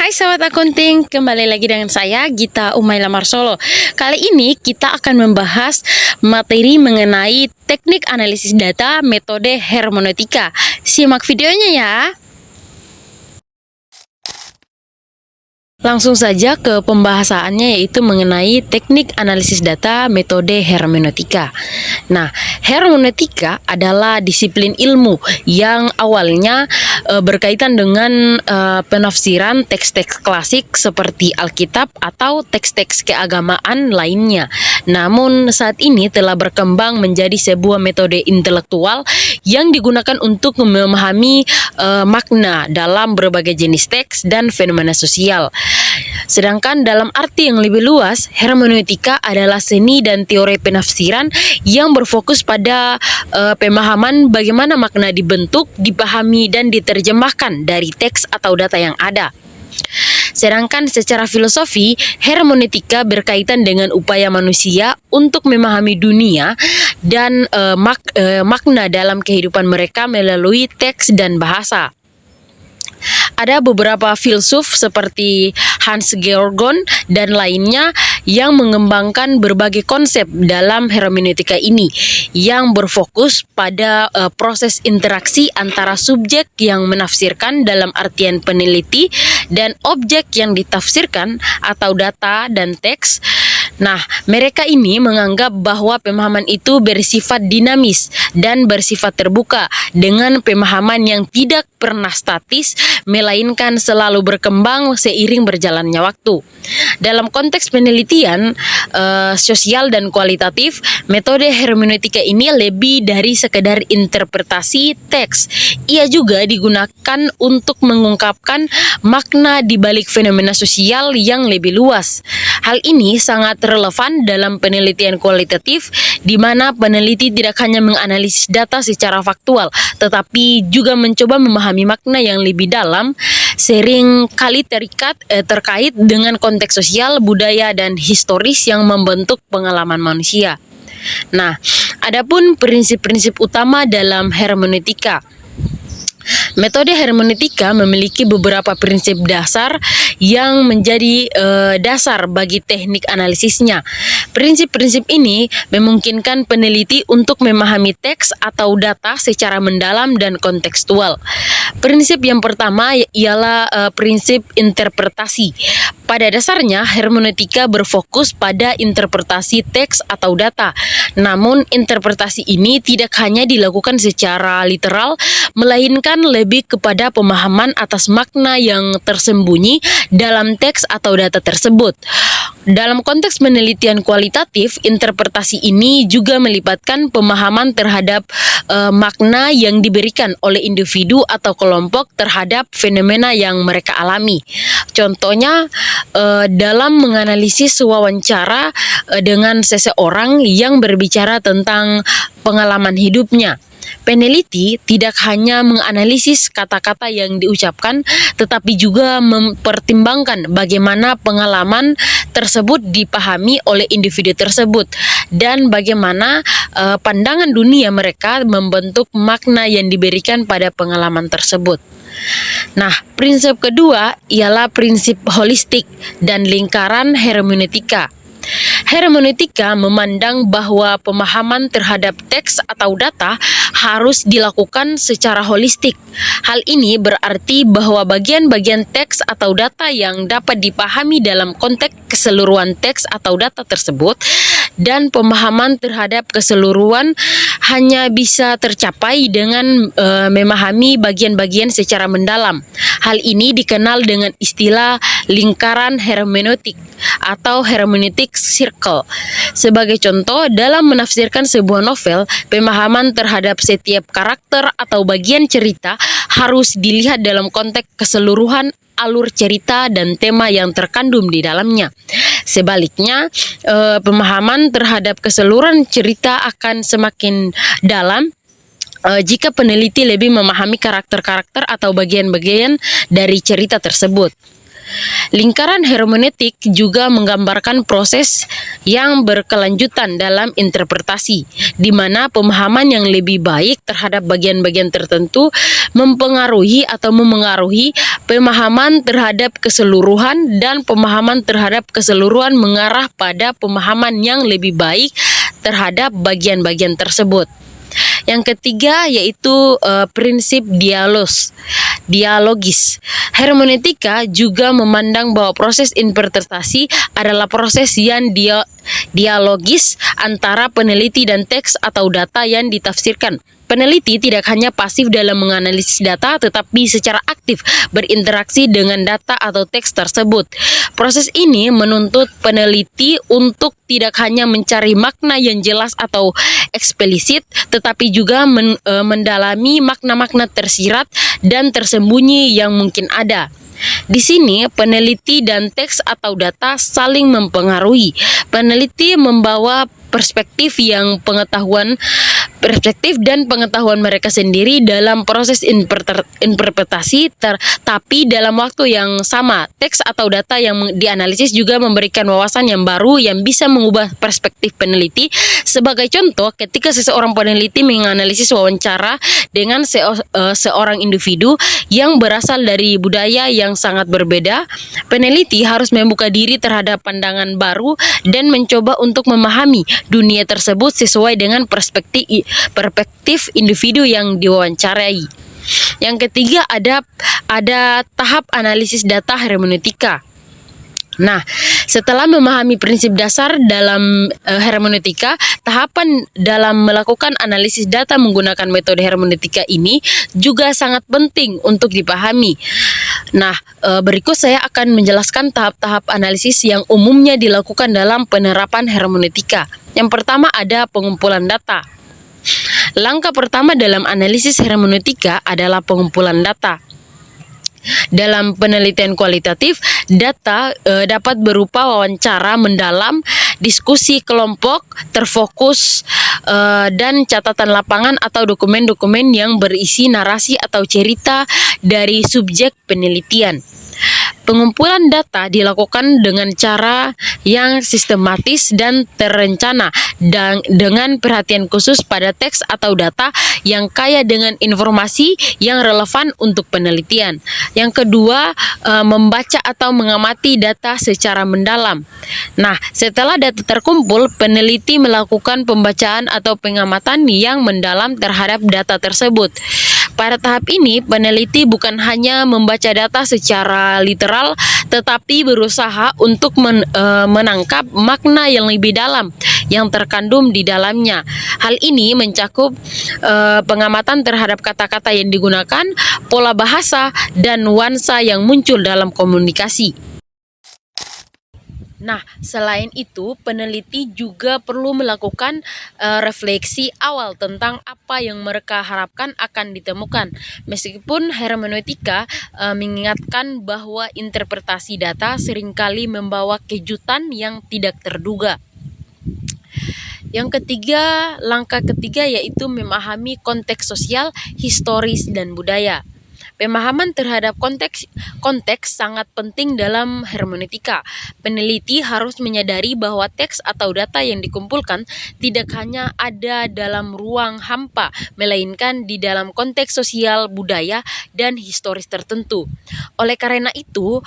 Hai Sobat Akunting, kembali lagi dengan saya Gita Umaila Marsolo. Kali ini kita akan membahas materi mengenai teknik analisis data metode hermeneutika. Simak videonya ya. Langsung saja ke pembahasannya, yaitu mengenai teknik analisis data metode hermeneutika. Nah, hermeneutika adalah disiplin ilmu yang awalnya berkaitan dengan penafsiran teks-teks klasik seperti Alkitab atau teks-teks keagamaan lainnya. Namun saat ini telah berkembang menjadi sebuah metode intelektual yang digunakan untuk memahami makna dalam berbagai jenis teks dan fenomena sosial. Sedangkan dalam arti yang lebih luas, hermeneutika adalah seni dan teori penafsiran yang berfokus pada pemahaman bagaimana makna dibentuk, dipahami, dan diterjemahkan dari teks atau data yang ada. Sedangkan secara filosofi, hermeneutika berkaitan dengan upaya manusia untuk memahami dunia dan makna dalam kehidupan mereka melalui teks dan bahasa. Ada beberapa filsuf seperti Hans Georgon dan lainnya yang mengembangkan berbagai konsep dalam hermeneutika ini yang berfokus pada proses interaksi antara subjek yang menafsirkan dalam artian peneliti dan objek yang ditafsirkan atau data dan teks. Nah, mereka ini menganggap bahwa pemahaman itu bersifat dinamis dan bersifat terbuka dengan pemahaman yang tidak pernah statis, melainkan selalu berkembang seiring berjalannya waktu. Dalam konteks penelitian sosial dan kualitatif, metode hermeneutika ini lebih dari sekedar interpretasi teks. Ia juga digunakan untuk mengungkapkan makna di balik fenomena sosial yang lebih luas. Hal ini sangat relevan dalam penelitian kualitatif, di mana peneliti tidak hanya menganalisis data secara faktual, tetapi juga mencoba memahami makna yang lebih dalam, sering kali terkait dengan konteks sosial, budaya, dan historis yang membentuk pengalaman manusia. Nah, adapun prinsip-prinsip utama dalam hermeneutika. Metode hermeneutika memiliki beberapa prinsip dasar yang menjadi dasar bagi teknik analisisnya. Prinsip-prinsip ini memungkinkan peneliti untuk memahami teks atau data secara mendalam dan kontekstual. Prinsip yang pertama ialah prinsip interpretasi. Pada dasarnya, hermeneutika berfokus pada interpretasi teks atau data. Namun, interpretasi ini tidak hanya dilakukan secara literal, melainkan lebih kepada pemahaman atas makna yang tersembunyi dalam teks atau data tersebut. Dalam konteks penelitian kualitatif, interpretasi ini juga melibatkan pemahaman terhadap makna yang diberikan oleh individu atau kelompok terhadap fenomena yang mereka alami. Contohnya, dalam menganalisis wawancara dengan seseorang yang berbicara tentang pengalaman hidupnya. Peneliti tidak hanya menganalisis kata-kata yang diucapkan, tetapi juga mempertimbangkan bagaimana pengalaman tersebut dipahami oleh individu tersebut dan bagaimana pandangan dunia mereka membentuk makna yang diberikan pada pengalaman tersebut. Nah, prinsip kedua ialah prinsip holistik dan lingkaran hermeneutika. Hermeneutika memandang bahwa pemahaman terhadap teks atau data harus dilakukan secara holistik. Hal ini berarti bahwa bagian-bagian teks atau data yang dapat dipahami dalam konteks keseluruhan teks atau data tersebut dan pemahaman terhadap keseluruhan hanya bisa tercapai dengan memahami bagian-bagian secara mendalam. Hal ini dikenal dengan istilah lingkaran hermeneutik atau hermeneutic circle. Sebagai contoh, dalam menafsirkan sebuah novel, pemahaman terhadap setiap karakter atau bagian cerita harus dilihat dalam konteks keseluruhan alur cerita dan tema yang terkandung di dalamnya. Sebaliknya, pemahaman terhadap keseluruhan cerita akan semakin dalam jika peneliti lebih memahami karakter-karakter atau bagian-bagian dari cerita tersebut. Lingkaran hermeneutik juga menggambarkan proses yang berkelanjutan dalam interpretasi, di mana pemahaman yang lebih baik terhadap bagian-bagian tertentu mempengaruhi atau memengaruhi pemahaman terhadap keseluruhan, dan pemahaman terhadap keseluruhan mengarah pada pemahaman yang lebih baik terhadap bagian-bagian tersebut. Yang ketiga yaitu prinsip dialogis. Hermeneutika juga memandang bahwa proses interpretasi adalah proses yang dialogis antara peneliti dan teks atau data yang ditafsirkan. Peneliti tidak hanya pasif dalam menganalisis data, tetapi secara aktif berinteraksi dengan data atau teks tersebut. Proses ini menuntut peneliti untuk tidak hanya mencari makna yang jelas atau eksplisit, tetapi juga mendalami makna-makna tersirat dan tersembunyi yang mungkin ada. Di sini, peneliti dan teks atau data saling mempengaruhi. Peneliti membawa perspektif dan pengetahuan mereka sendiri dalam proses interpretasi, tapi dalam waktu yang sama, teks atau data yang dianalisis juga memberikan wawasan yang baru yang bisa mengubah perspektif peneliti. Sebagai contoh, ketika seseorang peneliti menganalisis wawancara dengan seorang individu yang berasal dari budaya yang sangat berbeda, peneliti harus membuka diri terhadap pandangan baru dan mencoba untuk memahami dunia tersebut sesuai dengan perspektif individu yang diwawancarai. Yang ketiga ada tahap analisis data hermeneutika. Nah, setelah memahami prinsip dasar dalam hermeneutika, tahapan dalam melakukan analisis data menggunakan metode hermeneutika ini juga sangat penting untuk dipahami. Nah, berikut saya akan menjelaskan tahap-tahap analisis yang umumnya dilakukan dalam penerapan hermeneutika. Yang pertama ada pengumpulan data. Langkah pertama dalam analisis hermeneutika adalah pengumpulan data. Dalam penelitian kualitatif, data dapat berupa wawancara mendalam, diskusi kelompok, terfokus, dan catatan lapangan atau dokumen-dokumen yang berisi narasi atau cerita dari subjek penelitian. Pengumpulan data dilakukan dengan cara yang sistematis dan terencana, dan dengan perhatian khusus pada teks atau data yang kaya dengan informasi yang relevan untuk penelitian. Yang kedua, membaca atau mengamati data secara mendalam. Nah, setelah data terkumpul, peneliti melakukan pembacaan atau pengamatan yang mendalam terhadap data tersebut. Pada tahap ini, peneliti bukan hanya membaca data secara literal, tetapi berusaha untuk menangkap makna yang lebih dalam yang terkandung di dalamnya. Hal ini mencakup pengamatan terhadap kata-kata yang digunakan, pola bahasa, dan nuansa yang muncul dalam komunikasi. Nah, selain itu, peneliti juga perlu melakukan refleksi awal tentang apa yang mereka harapkan akan ditemukan. Meskipun hermeneutika mengingatkan bahwa interpretasi data seringkali membawa kejutan yang tidak terduga. Yang ketiga, langkah ketiga yaitu memahami konteks sosial, historis, dan budaya. Pemahaman terhadap konteks sangat penting dalam hermeneutika. Peneliti harus menyadari bahwa teks atau data yang dikumpulkan tidak hanya ada dalam ruang hampa, melainkan di dalam konteks sosial, budaya, dan historis tertentu. Oleh karena itu,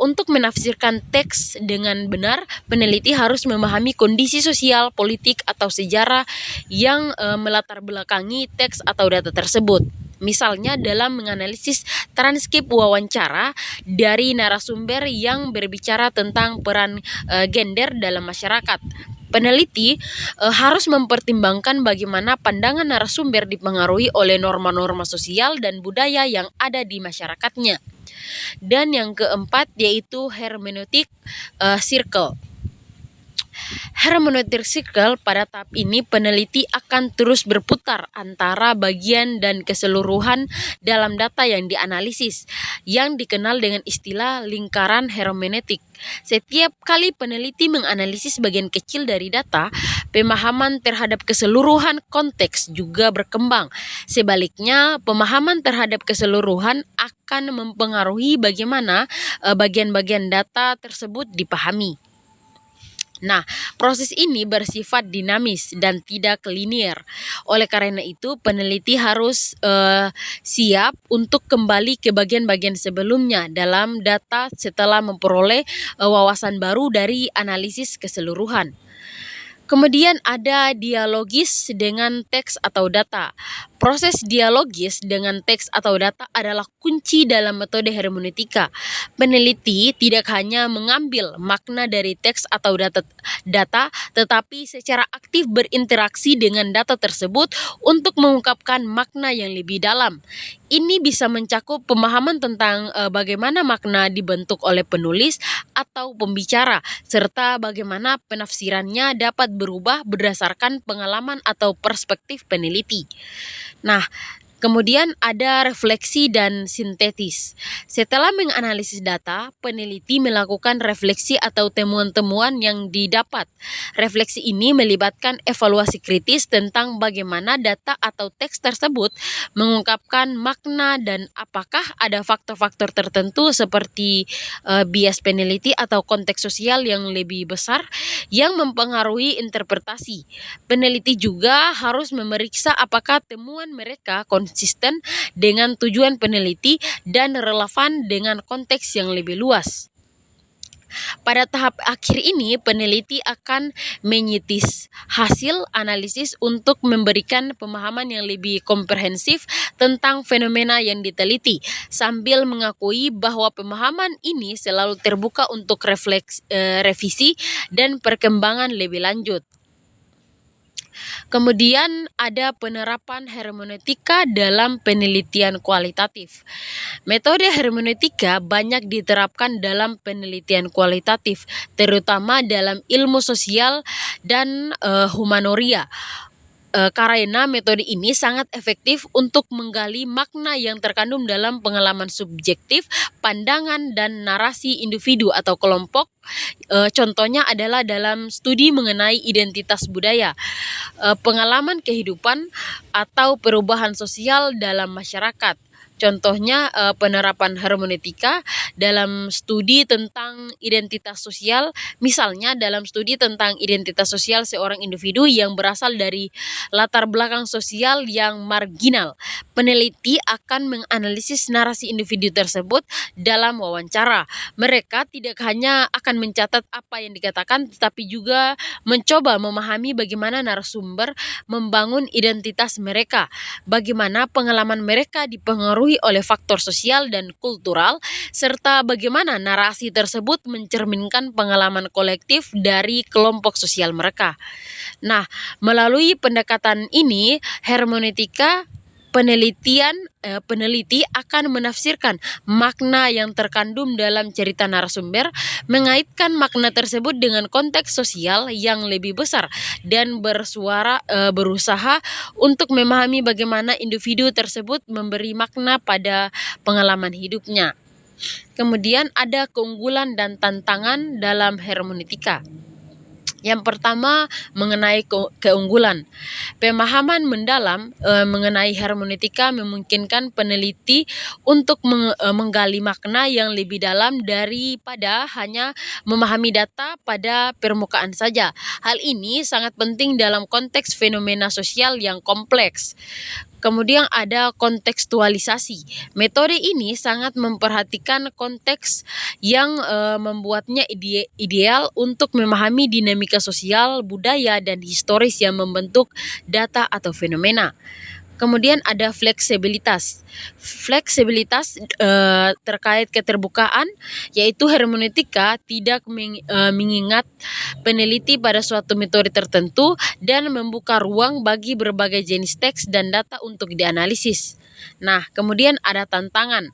untuk menafsirkan teks dengan benar, peneliti harus memahami kondisi sosial, politik, atau sejarah yang melatar belakangi teks atau data tersebut. Misalnya dalam menganalisis transkrip wawancara dari narasumber yang berbicara tentang peran gender dalam masyarakat. Peneliti harus mempertimbangkan bagaimana pandangan narasumber dipengaruhi oleh norma-norma sosial dan budaya yang ada di masyarakatnya. Dan yang keempat yaitu hermeneutik circle. Hermeneutic circle, pada tahap ini peneliti akan terus berputar antara bagian dan keseluruhan dalam data yang dianalisis, yang dikenal dengan istilah lingkaran hermeneutik. Setiap kali peneliti menganalisis bagian kecil dari data, pemahaman terhadap keseluruhan konteks juga berkembang. Sebaliknya, pemahaman terhadap keseluruhan akan mempengaruhi bagaimana bagian-bagian data tersebut dipahami. Nah, proses ini bersifat dinamis dan tidak linear. Oleh karena itu, peneliti harus siap untuk kembali ke bagian-bagian sebelumnya dalam data setelah memperoleh wawasan baru dari analisis keseluruhan. Kemudian ada dialogis dengan teks atau data. Proses dialogis dengan teks atau data adalah kunci dalam metode hermeneutika. Peneliti tidak hanya mengambil makna dari teks atau data, tetapi secara aktif berinteraksi dengan data tersebut untuk mengungkapkan makna yang lebih dalam. Ini bisa mencakup pemahaman tentang bagaimana makna dibentuk oleh penulis atau pembicara, serta bagaimana penafsirannya dapat berubah berdasarkan pengalaman atau perspektif peneliti. Nah, kemudian ada refleksi dan sintetis. Setelah menganalisis data, peneliti melakukan refleksi atau temuan-temuan yang didapat. Refleksi ini melibatkan evaluasi kritis tentang bagaimana data atau teks tersebut mengungkapkan makna dan apakah ada faktor-faktor tertentu seperti bias peneliti atau konteks sosial yang lebih besar yang mempengaruhi interpretasi. Peneliti juga harus memeriksa apakah temuan mereka konsisten dengan tujuan peneliti dan relevan dengan konteks yang lebih luas. Pada tahap akhir ini, peneliti akan menyitis hasil analisis untuk memberikan pemahaman yang lebih komprehensif tentang fenomena yang diteliti, sambil mengakui bahwa pemahaman ini selalu terbuka untuk revisi dan perkembangan lebih lanjut. Kemudian ada penerapan hermeneutika dalam penelitian kualitatif. Metode hermeneutika banyak diterapkan dalam penelitian kualitatif, terutama dalam ilmu sosial dan humanoria. Karena metode ini sangat efektif untuk menggali makna yang terkandung dalam pengalaman subjektif, pandangan, dan narasi individu atau kelompok. Contohnya adalah dalam studi mengenai identitas budaya, pengalaman kehidupan, atau perubahan sosial dalam masyarakat. Contohnya penerapan hermeneutika dalam studi tentang identitas sosial, misalnya dalam studi tentang identitas sosial seorang individu yang berasal dari latar belakang sosial yang marginal. Peneliti akan menganalisis narasi individu tersebut dalam wawancara. Mereka tidak hanya akan mencatat apa yang dikatakan, tetapi juga mencoba memahami bagaimana narasumber membangun identitas mereka, bagaimana pengalaman mereka dipengaruhi oleh faktor sosial dan kultural, serta bagaimana narasi tersebut mencerminkan pengalaman kolektif dari kelompok sosial mereka. Nah, melalui pendekatan ini, hermeneutika peneliti akan menafsirkan makna yang terkandung dalam cerita narasumber, mengaitkan makna tersebut dengan konteks sosial yang lebih besar, dan berusaha untuk memahami bagaimana individu tersebut memberi makna pada pengalaman hidupnya. Kemudian ada keunggulan dan tantangan dalam hermeneutika. Yang pertama, mengenai keunggulan. Pemahaman mendalam mengenai hermeneutika memungkinkan peneliti untuk menggali makna yang lebih dalam daripada hanya memahami data pada permukaan saja. Hal ini sangat penting dalam konteks fenomena sosial yang kompleks. Kemudian ada kontekstualisasi. Metode ini sangat memperhatikan konteks yang membuatnya ideal untuk memahami dinamika sosial, budaya, dan historis yang membentuk data atau fenomena. Kemudian ada fleksibilitas. Fleksibilitas terkait keterbukaan, yaitu hermeneutika tidak mengingat peneliti pada suatu metode tertentu dan membuka ruang bagi berbagai jenis teks dan data untuk dianalisis. Nah, kemudian ada tantangan.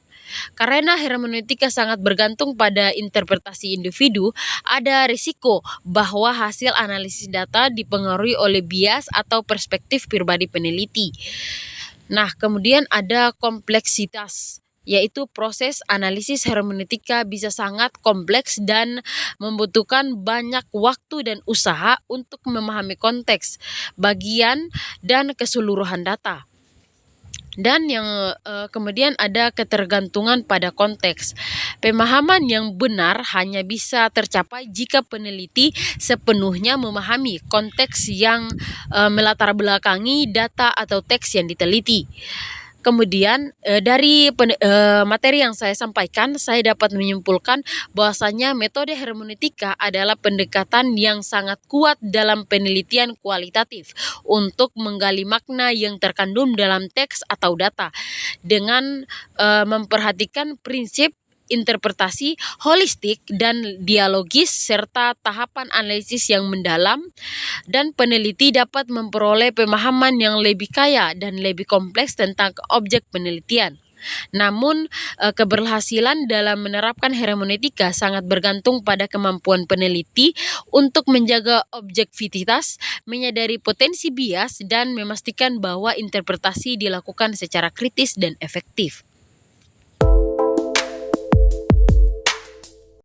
Karena hermeneutika sangat bergantung pada interpretasi individu, ada risiko bahwa hasil analisis data dipengaruhi oleh bias atau perspektif pribadi peneliti. Nah, kemudian ada kompleksitas. yaitu proses analisis hermeneutika bisa sangat kompleks dan membutuhkan banyak waktu dan usaha untuk memahami konteks, bagian, dan keseluruhan data. Dan yang kemudian ada ketergantungan pada konteks. Pemahaman yang benar hanya bisa tercapai jika peneliti sepenuhnya memahami konteks yang melatar belakangi data atau teks yang diteliti. Kemudian dari materi yang saya sampaikan, saya dapat menyimpulkan bahwasanya metode hermeneutika adalah pendekatan yang sangat kuat dalam penelitian kualitatif untuk menggali makna yang terkandung dalam teks atau data dengan memperhatikan prinsip interpretasi holistik dan dialogis serta tahapan analisis yang mendalam, dan peneliti dapat memperoleh pemahaman yang lebih kaya dan lebih kompleks tentang objek penelitian. Namun, keberhasilan dalam menerapkan hermeneutika sangat bergantung pada kemampuan peneliti untuk menjaga objektivitas, menyadari potensi bias, dan memastikan bahwa interpretasi dilakukan secara kritis dan efektif.